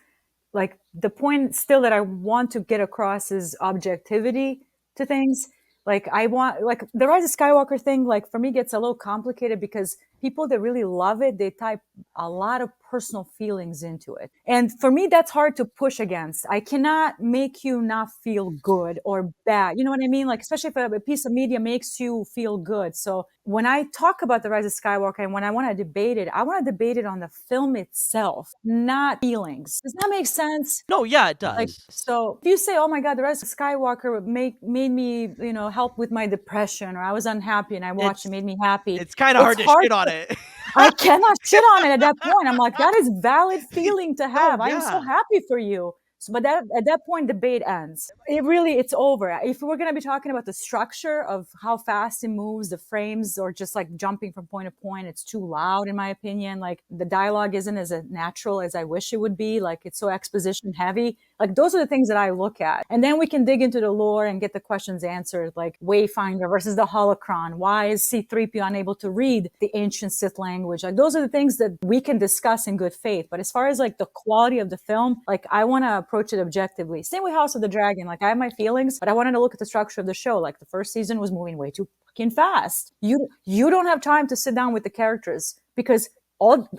like the point still that I want to get across is objectivity to things. Like I want, like the Rise of Skywalker thing, like for me gets a little complicated because people that really love it, they type a lot of personal feelings into it. And for me, that's hard to push against. I cannot make you not feel good or bad. You know what I mean? Like, especially if a piece of media makes you feel good. So when I talk about the Rise of Skywalker and when I want to debate it, I want to debate it on the film itself, not feelings. Does that make sense? No, yeah, it does. Like, so if you say, oh my God, the Rise of Skywalker made me, help with my depression, or I was unhappy and I watched it, made me happy. It's kind of hard to shit on it. I cannot shit on it at that point. I'm like, that is valid feeling to have. I am so happy for you. But at that point, debate ends. It's over. If we're going to be talking about the structure of how fast it moves, the frames, or just like jumping from point to point, it's too loud, in my opinion. Like the dialogue isn't as natural as I wish it would be. Like it's so exposition heavy. Like those are the things that I look at. And then we can dig into the lore and get the questions answered, like Wayfinder versus the Holocron. Why is C-3PO unable to read the ancient Sith language? Like those are the things that we can discuss in good faith. But as far as like the quality of the film, like I want to approach it objectively. Same with House of the Dragon. Like I have my feelings, but I wanted to look at the structure of the show. Like the first season was moving way too fucking fast. You don't have time to sit down with the characters because all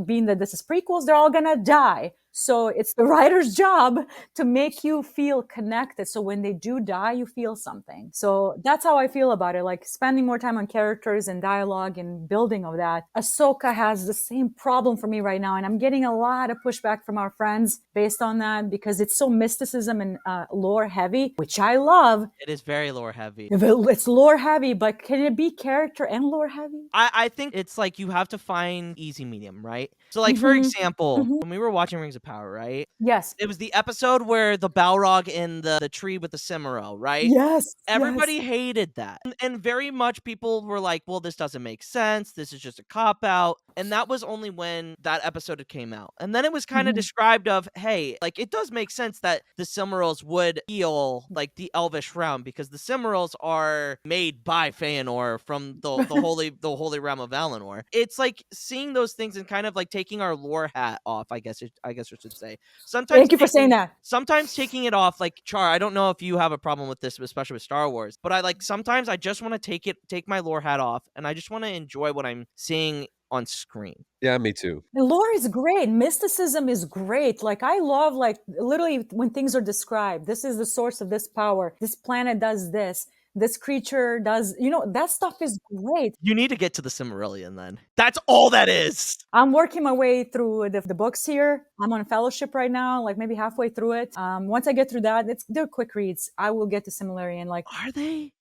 being that this is prequels, they're all gonna die. So it's the writer's job to make you feel connected. So when they do die, you feel something. So that's how I feel about it. Like spending more time on characters and dialogue and building of that. Ahsoka has the same problem for me right now. And I'm getting a lot of pushback from our friends based on that because it's so mysticism and lore heavy, which I love. It is very lore heavy. It's lore heavy, but can it be character and lore heavy? I think it's like you have to find easy medium, right? So like, for example, when we were watching Rings of of Power, right? Yes. It was the episode where the Balrog in the tree with the Cimmeral, right? Yes. Everybody Yes. hated that. And very much people were like, well, this doesn't make sense. This is just a cop-out. And that was only when that episode had came out. And then it was kind of described of, hey, like, it does make sense that the Cimmerals would heal, like, the Elvish realm, because the Cimmerals are made by Feanor from the holy realm of Valinor. It's like seeing those things and kind of like taking our lore hat off, I guess I should say. Sometimes Thank you for saying that. Sometimes taking it off, like, Char, I don't know if you have a problem with this, especially with Star Wars, but sometimes I just want to take my lore hat off, and I just want to enjoy what I'm seeing on screen. Yeah, me too. The lore is great. Mysticism is great. Like, I love, like, literally when things are described. This is the source of this power. This planet does this. This creature does, that stuff is great. You need to get to the Silmarillion then. That's all that is. I'm working my way through the books here. I'm on Fellowship right now, like maybe halfway through it. Once I get through that, they're quick reads. I will get to Silmarillion. Like, are they?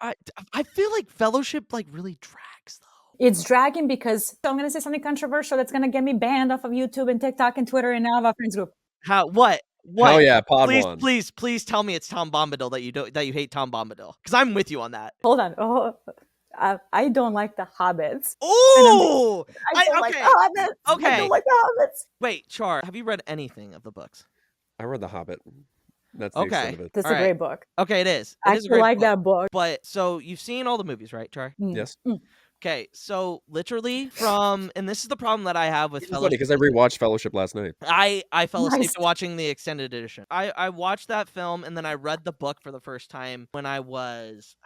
I feel like Fellowship like really drags though. It's dragging because I'm going to say something controversial that's going to get me banned off of YouTube and TikTok and Twitter and now our friends group. How? What? Oh yeah, Please tell me it's Tom Bombadil that you hate Tom Bombadil, because I'm with you on that. Hold on. I don't like the hobbits. Oh, I don't like the hobbits. Okay. I don't like the hobbits. Wait, Char, have you read anything of the books? I read The Hobbit. That's the extent of it. That's a great book. Okay, it is. I like that book. But so you've seen all the movies, right, Char? Yes. Okay, so literally and this is the problem that I have with Fellowship. Because I rewatched Fellowship last night. I fell asleep to watching the extended edition. I watched that film and then I read the book for the first time when I was,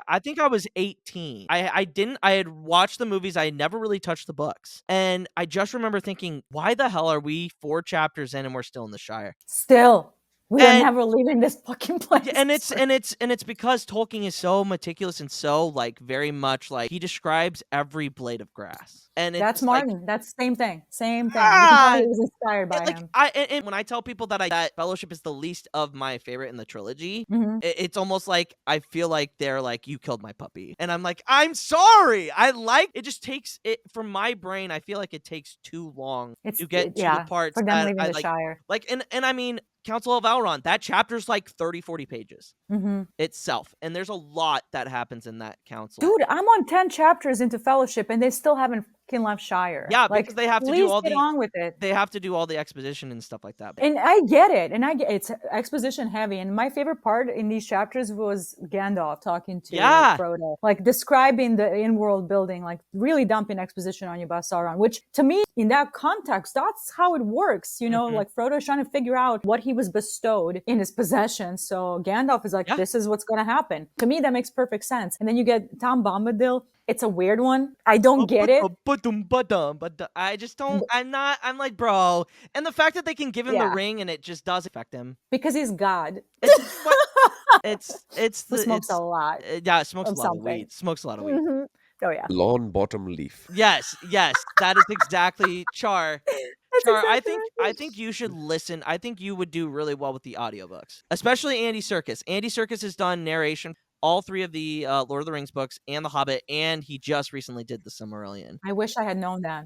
I think I was 18. I had watched the movies. I had never really touched the books. And I just remember thinking, why the hell are we 4 chapters in and we're still in the Shire? Still. We are never leaving this fucking place. And it's because Tolkien is so meticulous and so like very much like he describes every blade of grass. And that's Martin. Like, that's the same thing. Same thing. He was inspired by him. And when I tell people that Fellowship is the least of my favorite in the trilogy, it's almost like I feel like they're like, you killed my puppy, and I'm like, I'm sorry. It just takes it from my brain. I feel like it takes too long to get to the parts for them that leaving I the like. Shire. Like, and I mean, Council of Elrond, that chapter's like 30-40 pages itself, and there's a lot that happens in that council. Dude, I'm on 10 chapters into Fellowship and they still haven't fucking left Shire. Yeah, because they have to do all with it. They have to do all the exposition and stuff like that. And I get it, it's exposition heavy. And my favorite part in these chapters was Gandalf talking to Frodo, like describing the in-world building, like really dumping exposition on you about Sauron. Which to me, in that context, that's how it works. Like Frodo's trying to figure out what he was bestowed in his possession. So Gandalf is like, this is what's going to happen. To me, that makes perfect sense. And then you get Tom Bombadil. It's a weird one. I don't get it. But I just don't. I'm like, bro. And the fact that they can give him the ring and it just does affect him because he's God. It's smokes a lot. Yeah, it smokes a lot of weed. Smokes a lot of weed. Oh yeah. Lawn bottom leaf. Yes, that is exactly Char. Char, exactly I think you should listen. I think you would do really well with the audiobooks, especially Andy Serkis. Andy Serkis has done narration all 3 of the Lord of the Rings books and The Hobbit, and he just recently did the Silmarillion. I wish I had known that.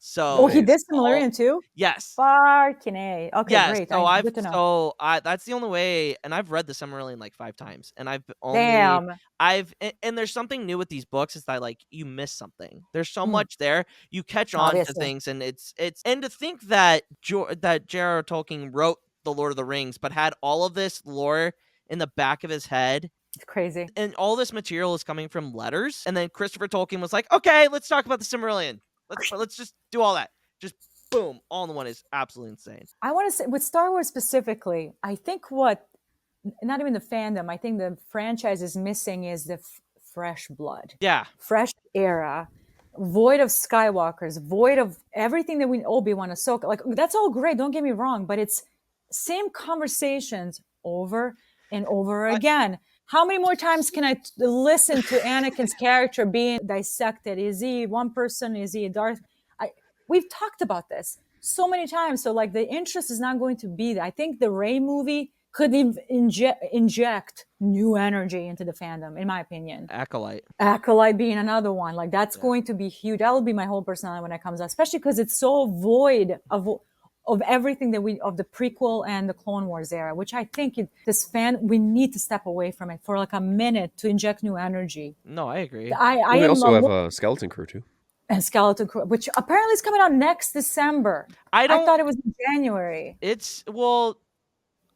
So he did Silmarillion too? Yes. Fucking A. Okay, yes, great. So good to know. That's the only way, and I've read the Silmarillion like 5 times, and and there's something new with these books is that like you miss something. There's so much there. You catch on to things, and it's and to think that J.R.R. Tolkien wrote the Lord of the Rings, but had all of this lore in the back of his head. It's crazy. And all this material is coming from letters. And then Christopher Tolkien was like, okay, let's talk about the Silmarillion. Let's just do all that. Just boom, all in one is absolutely insane. I want to say with Star Wars specifically, I think not even the fandom, I think the franchise is missing is the fresh blood. Yeah. Fresh era, void of Skywalkers, void of everything that Obi-Wan, Ahsoka. Like, that's all great, don't get me wrong, but it's same conversations over and over again. How many more times can I listen to Anakin's character being dissected? Is he one person? Is he a Darth? We've talked about this so many times. So like the interest is not going to be there. I think the Rey movie could inject new energy into the fandom, in my opinion. Acolyte being another one. Like that's going to be huge. That will be my whole personality when it comes out, especially because it's so void of of everything that of the prequel and the Clone Wars era, which I think we need to step away from it for like a minute to inject new energy. No, I agree. I we am also have a Skeleton Crew too. a Skeleton Crew, which apparently is coming out next December. I thought it was in January.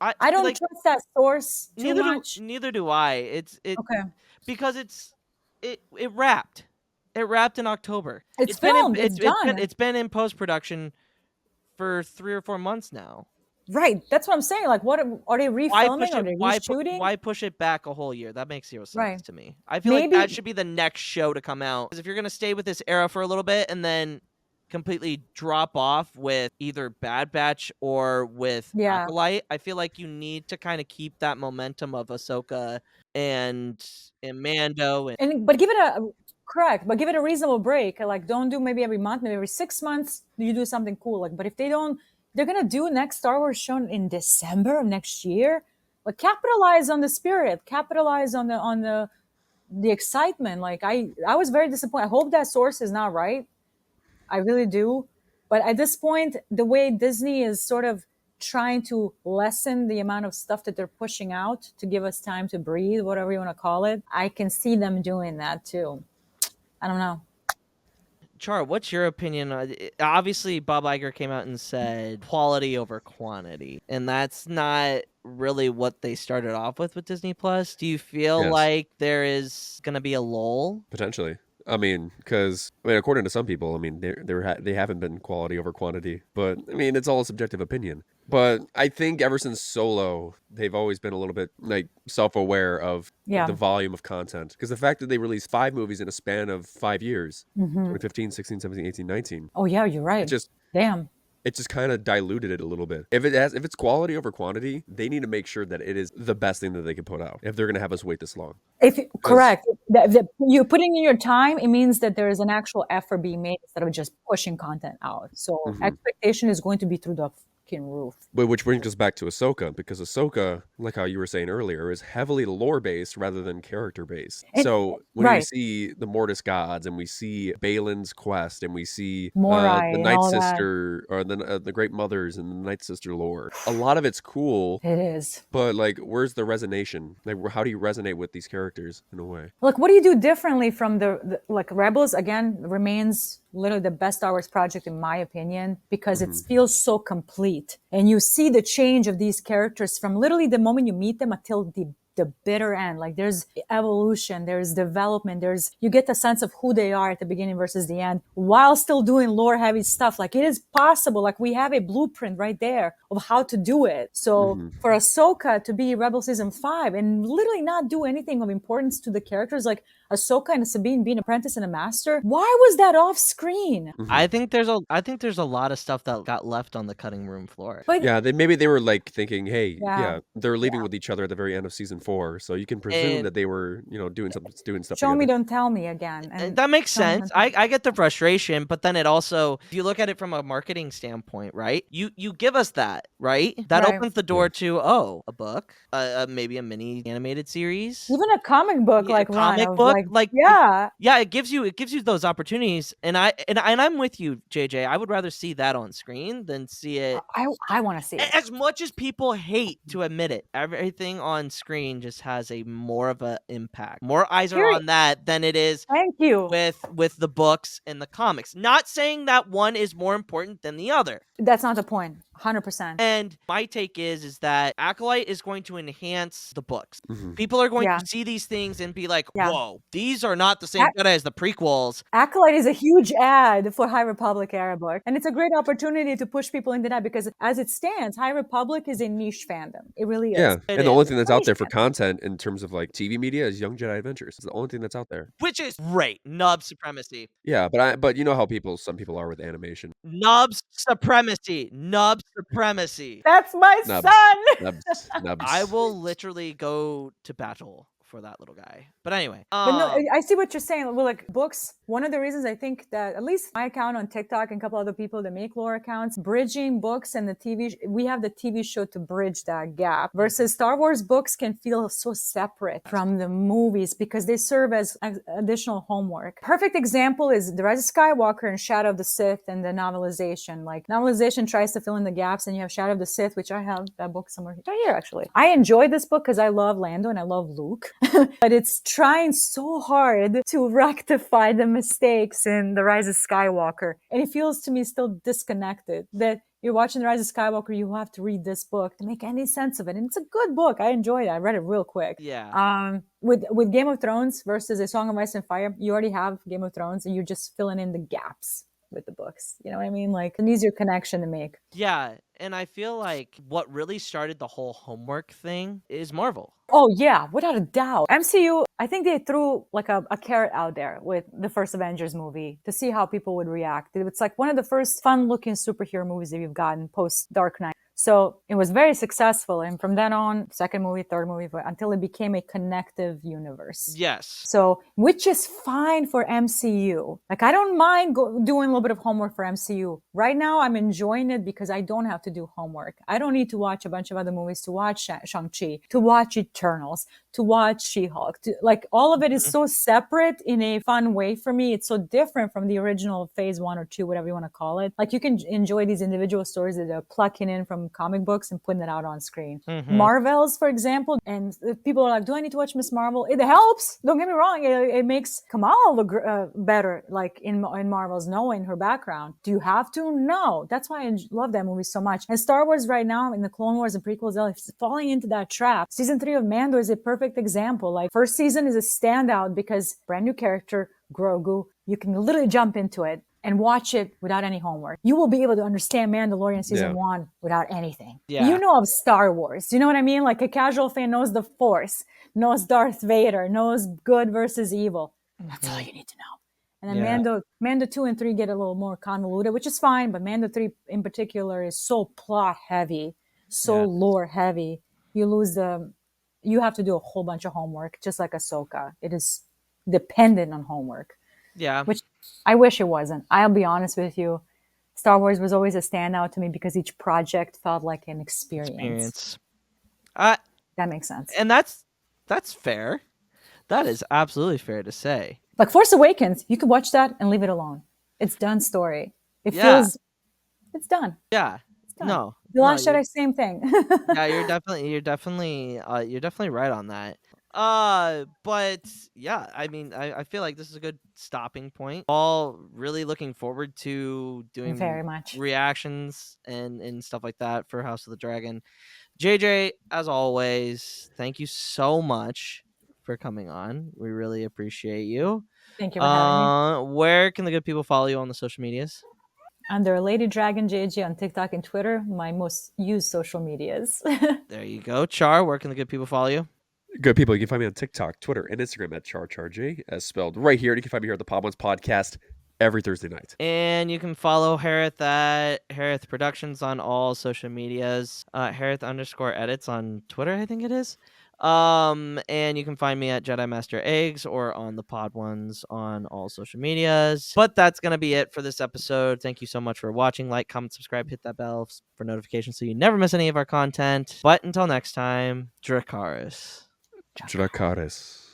I don't trust that source too much. Neither do I. Okay. Because it wrapped. It wrapped in October. It's filmed. It's done. It's been in post-production for 3 or 4 months now. Right. That's what I'm saying. Like, what are they refilming? Are they reshooting? Why push it back a whole year? That makes zero sense to me. I feel Maybe, like that should be the next show to come out. Because if you're going to stay with this era for a little bit and then completely drop off with either Bad Batch or with Acolyte, I feel like you need to kind of keep that momentum of Ahsoka and Mando. But give it a reasonable break. Like, don't do maybe every month, maybe every 6 months you do something cool. Like, but if they don't, they're gonna do next Star Wars show in December of next year. Like, capitalize on the spirit, capitalize on the excitement. Like, I was very disappointed. I hope that source is not right. I really do. But at this point, the way Disney is sort of trying to lessen the amount of stuff that they're pushing out to give us time to breathe, whatever you want to call it, I can see them doing that too. I don't know. Char, what's your opinion? Obviously, Bob Iger came out and said quality over quantity, and that's not really what they started off with Disney Plus. Do you feel like there is going to be a lull? Potentially. I mean, because according to some people, I mean, they haven't been quality over quantity, but I mean, it's all a subjective opinion. But I think ever since Solo, they've always been a little bit like self-aware of the volume of content. Because the fact that they released 5 movies in a span of 5 years, 2015, 16, 17, 18, 19. Oh yeah, you're right. It just kind of diluted it a little bit. If it's quality over quantity, they need to make sure that it is the best thing that they can put out if they're going to have us wait this long. Correct. You're putting in your time, it means that there is an actual effort being made instead of just pushing content out. So expectation is going to be through the roof. But which brings us back to Ahsoka, because Ahsoka, like how you were saying earlier, is heavily lore-based rather than character-based. So when we see the Mortis gods, and we see Balin's quest, and we see the Night Sister, or the Great Mothers and the Night Sister lore, a lot of it's cool. It is. But like, where's the resonation? Like, how do you resonate with these characters in a way? Look, what do you do differently from the Rebels? Again, remains literally the best Star Wars project in my opinion, because it feels so complete. And you see the change of these characters from literally the moment you meet them until the bitter end. Like, there's evolution, there's development, you get the sense of who they are at the beginning versus the end, while still doing lore heavy stuff. Like, it is possible. Like, we have a blueprint right there of how to do it. So for Ahsoka to be Rebel Season 5 and literally not do anything of importance to the characters, like Ahsoka and Sabine being apprentice and a master, why was that off screen? I think there's a lot of stuff that got left on the cutting room floor. But maybe they were like thinking, hey, they're leaving with each other at the very end of season 4, so you can presume that they were, doing stuff. Show me, don't tell me again. And that makes sense. I get the frustration, but then it also, if you look at it from a marketing standpoint, right? You give us that, right? That opens the door to a book, maybe a mini animated series, even a comic book, it gives you those opportunities. And I'm with you, JJ. I would rather see that on screen than see it. I want to see it. As much as people hate to admit it, everything on screen just has a more of an impact. More eyes are on that than it is with the books and the comics. Not saying that one is more important than the other. That's not the point. 100%. And my take is that Acolyte is going to enhance the books. People are going to see these things and be like, whoa, these are not the same meta as the prequels. Acolyte is a huge ad for High Republic era book. And it's a great opportunity to push people into that, because as it stands, High Republic is a niche fandom. It really is. Yeah, and the only thing that's out there for content in terms of like TV media is Young Jedi Adventures. It's the only thing that's out there. Which is great. Nub supremacy. Yeah, but you know how some people are with animation. Nub supremacy. Nub supremacy. That's my son. Nubs. I will literally go to battle for that little guy. But anyway, But no, I see what you're saying. Well, like books, one of the reasons I think that at least my account on TikTok and a couple other people that make lore accounts, bridging books and the TV, we have the TV show to bridge that gap versus Star Wars books can feel so separate from the movies because they serve as additional homework. Perfect example is The Rise of Skywalker and Shadow of the Sith and the novelization. Like novelization tries to fill in the gaps and you have Shadow of the Sith, which I have that book somewhere right here actually. I enjoyed this book because I love Lando and I love Luke, but it's trying so hard to rectify the mistakes in The Rise of Skywalker. And it feels to me still disconnected that you're watching The Rise of Skywalker, you have to read this book to make any sense of it. And it's a good book. I enjoyed it. I read it real quick. Yeah. With Game of Thrones versus A Song of Ice and Fire, you already have Game of Thrones and you're just filling in the gaps with the books. You know what I mean? Like an easier connection to make. Yeah. And I feel like what really started the whole homework thing is Marvel. Oh, yeah, without a doubt. MCU, I think they threw like a carrot out there with the first Avengers movie to see how people would react. It's like one of the first fun-looking superhero movies that we've gotten post-Dark Knight. So it was very successful. And from then on, second movie, third movie, until it became a connective universe. Yes. So, which is fine for MCU. Like, I don't mind doing a little bit of homework for MCU. Right now, I'm enjoying it because I don't have to do homework. I don't need to watch a bunch of other movies to watch Shang-Chi, to watch Eternals, to watch She-Hulk. Like, all of it is so separate in a fun way for me. It's so different from the original phase 1 or 2, whatever you want to call it. Like, you can enjoy these individual stories that are plucking in from comic books and putting it out on screen. Marvels, for example, and people are like, do I need to watch Miss Marvel? It helps. Don't get me wrong. It makes Kamala look better, like in Marvels, knowing her background. Do you have to? No. That's why I love that movie so much. And Star Wars right now, in the Clone Wars and prequels, they're falling into that trap. Season 3 of Mando is a perfect example. Like, first season is a standout because brand new character, Grogu, you can literally jump into it and watch it without any homework. You will be able to understand Mandalorian season 1 without anything. Yeah. You know of Star Wars. You know what I mean? Like a casual fan knows the Force, knows Darth Vader, knows good versus evil. That's all you need to know. And then Mando 2 and 3 get a little more convoluted, which is fine. But Mando 3 in particular is so plot heavy, so lore heavy. You have to do a whole bunch of homework, just like Ahsoka. It is dependent on homework. Yeah. Which I wish it wasn't. I'll be honest with you. Star Wars was always a standout to me because each project felt like an experience. That makes sense. And that's fair. That is absolutely fair to say. Like Force Awakens, you could watch that and leave it alone. It's done story. It feels it's done. Yeah. It's done. No. The Last Jedi, same thing. Yeah, you're definitely right on that. But yeah, I mean, I feel like this is a good stopping point. All really looking forward to doing very much reactions and stuff like that for House of the Dragon. JJ, as always, thank you so much for coming on. We really appreciate you. Thank you for having me. Where can the good people follow you on the social medias? Under Lady Dragon JJ on TikTok and Twitter, my most used social medias. There you go. Char, where can the good people follow you? Good people, you can find me on TikTok, Twitter, and Instagram at CharJ, as spelled right here. And you can find me here at the Pod Ones Podcast every Thursday night. And you can follow Hereth at Hereth Productions on all social medias. Hereth_edits on Twitter, I think it is. And you can find me at Jedi Master Eggs or on the Pod Ones on all social medias. But that's gonna be it for this episode. Thank you so much for watching. Like, comment, subscribe, hit that bell for notifications so you never miss any of our content. But until next time, Dracarys. Dracarys.